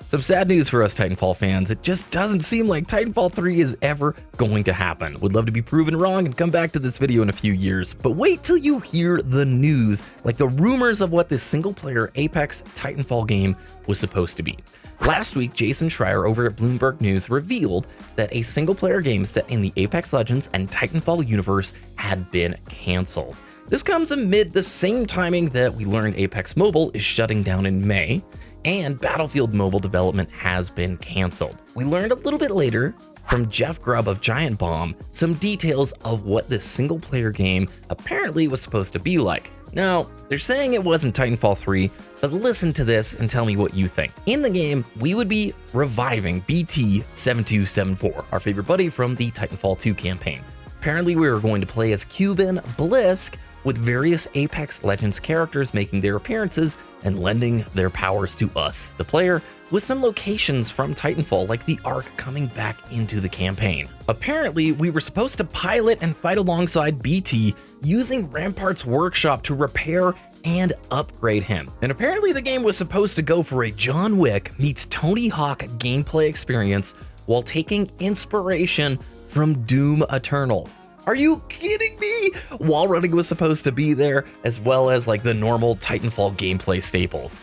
Some sad news for us Titanfall fans. It just doesn't seem like Titanfall 3 is ever going to happen. Would love to be proven wrong and come back to this video in a few years, but wait till you hear the news, like the rumors of what this single-player Apex Titanfall game was supposed to be. Last week, Jason Schreier over at Bloomberg News revealed that a single-player game set in the Apex Legends and Titanfall universe had been canceled. This comes amid the same timing that we learned Apex Mobile is shutting down in May, and Battlefield Mobile development has been canceled. We learned a little bit later from Jeff Grubb of Giant Bomb some details of what this single-player game apparently was supposed to be like. Now, they're saying it wasn't Titanfall 3, but listen to this and tell me what you think. In the game, we would be reviving BT-7274, our favorite buddy from the Titanfall 2 campaign. Apparently, we were going to play as Cuban Blisk, with various Apex Legends characters making their appearances and lending their powers to us, the player, with some locations from Titanfall like the Ark coming back into the campaign. Apparently, we were supposed to pilot and fight alongside BT using Rampart's workshop to repair and upgrade him. And apparently the game was supposed to go for a John Wick meets Tony Hawk gameplay experience while taking inspiration from Doom Eternal. Are you kidding me? Wall running was supposed to be there, as well as like the normal Titanfall gameplay staples.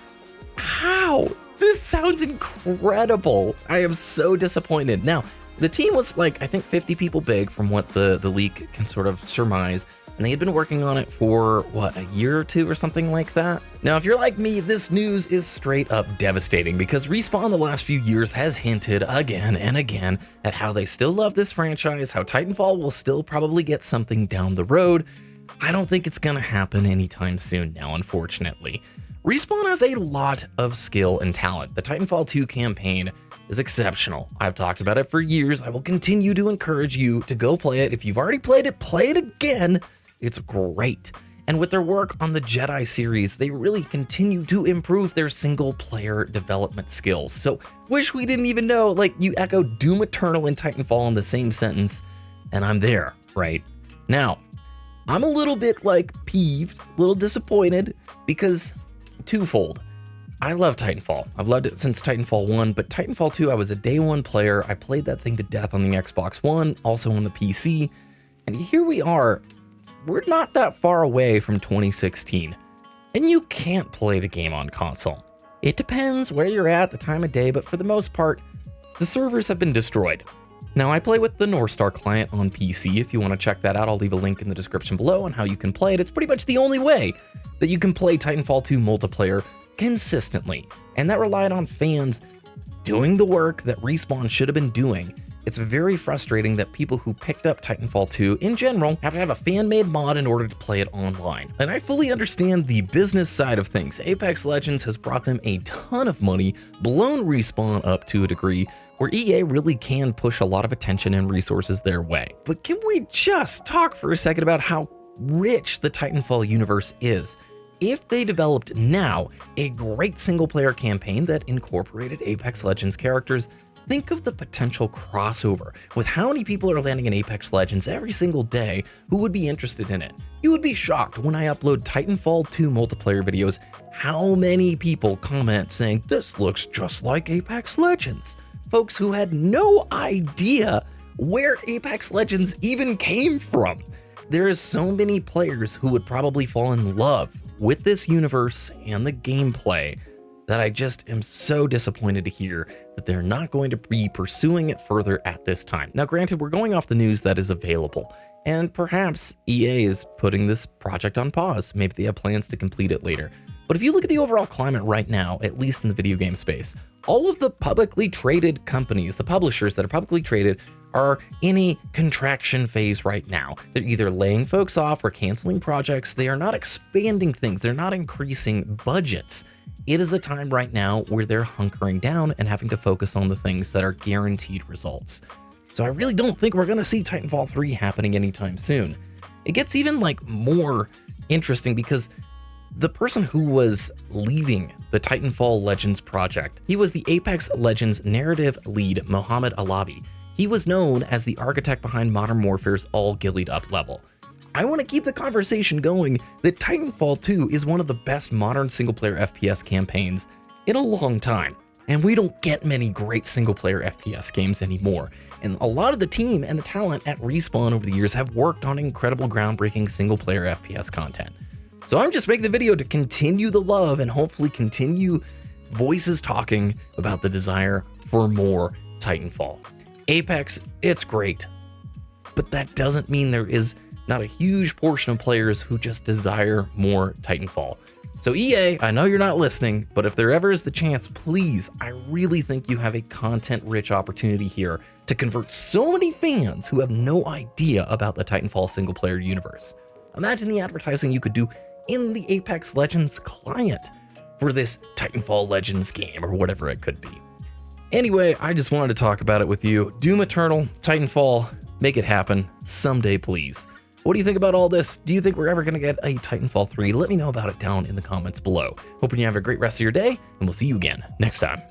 How? This sounds incredible. I am so disappointed. Now, the team was like, I think 50 people big from what the leak can sort of surmise. And they had been working on it for, what, a year or two or something like that? Now, if you're like me, this news is straight up devastating because Respawn the last few years has hinted again and again at how they still love this franchise, how Titanfall will still probably get something down the road. I don't think it's gonna happen anytime soon now, unfortunately. Respawn has a lot of skill and talent. The Titanfall 2 campaign is exceptional. I've talked about it for years. I will continue to encourage you to go play it. If you've already played it again. It's great. And with their work on the Jedi series, they really continue to improve their single-player development skills. So, wish we didn't even know, like, you echo Doom Eternal and Titanfall in the same sentence, and I'm there, right? Now, I'm a little bit, like, peeved, a little disappointed, because twofold. I love Titanfall. I've loved it since Titanfall 1, but Titanfall 2, I was a day one player. I played that thing to death on the Xbox One, also on the PC, and here we are. We're not that far away from 2016, and you can't play the game on console. It depends where you're at, the time of day, but for the most part, the servers have been destroyed. Now, I play with the North Star client on PC. If you want to check that out, I'll leave a link in the description below on how you can play it. It's pretty much the only way that you can play Titanfall 2 multiplayer consistently, and that relied on fans doing the work that Respawn should have been doing. It's very frustrating that people who picked up Titanfall 2 in general have to have a fan-made mod in order to play it online. And I fully understand the business side of things. Apex Legends has brought them a ton of money, blown Respawn up to a degree where EA really can push a lot of attention and resources their way. But can we just talk for a second about how rich the Titanfall universe is? If they developed now a great single-player campaign that incorporated Apex Legends characters, think of the potential crossover with how many people are landing in Apex Legends every single day who would be interested in it. You would be shocked when I upload Titanfall 2 multiplayer videos, how many people comment saying, "This looks just like Apex Legends." Folks who had no idea where Apex Legends even came from. There is so many players who would probably fall in love with this universe and the gameplay that I just am so disappointed to hear that they're not going to be pursuing it further at this time. Now, granted, we're going off the news that is available, and perhaps EA is putting this project on pause. Maybe they have plans to complete it later. But if you look at the overall climate right now, at least in the video game space, all of the publicly traded companies, the publishers that are publicly traded, are in a contraction phase right now. They're either laying folks off or canceling projects. They are not expanding things. They're not increasing budgets. It is a time right now where they're hunkering down and having to focus on the things that are guaranteed results. So I really don't think we're going to see Titanfall 3 happening anytime soon. It gets even like more interesting because the person who was leading the Titanfall Legends project, he was the Apex Legends narrative lead, Mohamed Alavi. He was known as the architect behind Modern Warfare's all gillied up level. I want to keep the conversation going that Titanfall 2 is one of the best modern single-player FPS campaigns in a long time. And we don't get many great single-player FPS games anymore. And a lot of the team and the talent at Respawn over the years have worked on incredible, groundbreaking single-player FPS content. So I'm just making the video to continue the love and hopefully continue voices talking about the desire for more Titanfall. Apex, it's great, but that doesn't mean there is not a huge portion of players who just desire more Titanfall. So EA, I know you're not listening, but if there ever is the chance, please, I really think you have a content-rich opportunity here to convert so many fans who have no idea about the Titanfall single-player universe. Imagine the advertising you could do in the Apex Legends client for this Titanfall Legends game, or whatever it could be. Anyway, I just wanted to talk about it with you. Doom Eternal, Titanfall, make it happen someday, please. What do you think about all this? Do you think we're ever going to get a Titanfall 3? Let me know about it down in the comments below. Hoping you have a great rest of your day, and we'll see you again next time.